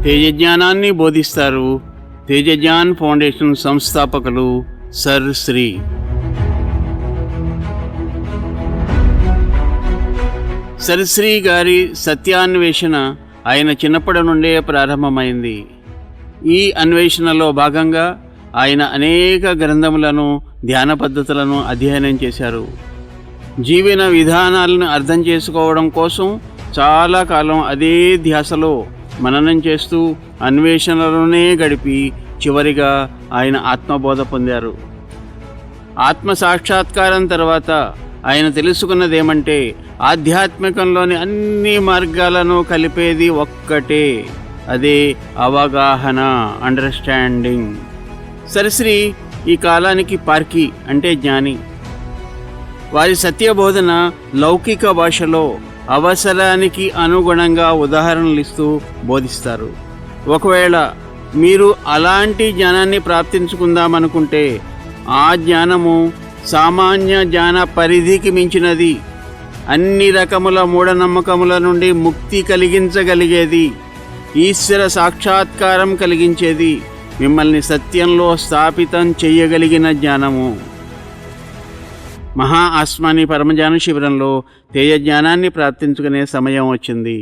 తేజజ్ఞానాన్ని బోధిస్తారు తేజజ్ఞాన్ ఫౌండేషన్ సంస్థాపకులు sir Shri. Sir Shri గారి సత్యాన్వేషణ ఆయన చిన్నప్పటి నుండే ప్రారంభమైంది. ఈ అన్వేషణలో భాగంగా ఆయన అనేక గ్రంథములను, ధ్యాన పద్ధతులను అధ్యయనం చేశారు. జీవన విధానాలను అర్థం చేసుకోవడం కోసం చాలా కాలం అదే ధ్యాసలో మననం చేస్తూ అన్వేషణలోనే గడిపి చివరిగా ఆయన ఆత్మబోధ పొందారు. ఆత్మ సాక్షాత్కారం తర్వాత ఆయన తెలుసుకున్నదేమంటే ఆధ్యాత్మికంలోని అన్ని మార్గాలను కలిపేది ఒక్కటే, అదే అవగాహన, అండర్స్టాండింగ్. సరశ్రీ ఈ కాలానికి పార్కి అంటే జ్ఞాని. వారి సత్యబోధన లౌకిక భాషలో అవసరానికి అనుగుణంగా ఉదాహరణలు ఇస్తూ బోధిస్తారు. ఒకవేళ మీరు అలాంటి జ్ఞానాన్ని ప్రాప్తించుకుందామనుకుంటే ఆ జ్ఞానము సామాన్య జ్ఞాన పరిధికి మించినది, అన్ని రకముల మూఢనమ్మకముల నుండి ముక్తి కలిగించగలిగేది, ఈశ్వర సాక్షాత్కారం కలిగించేది, మిమ్మల్ని సత్యంలో స్థాపితం చేయగలిగిన జ్ఞానము. మహా ఆస్మాని పరమజ్ఞాన శిబిరంలో తేజ జ్ఞానాన్ని ప్రాప్తించుకునే సమయం వచ్చింది.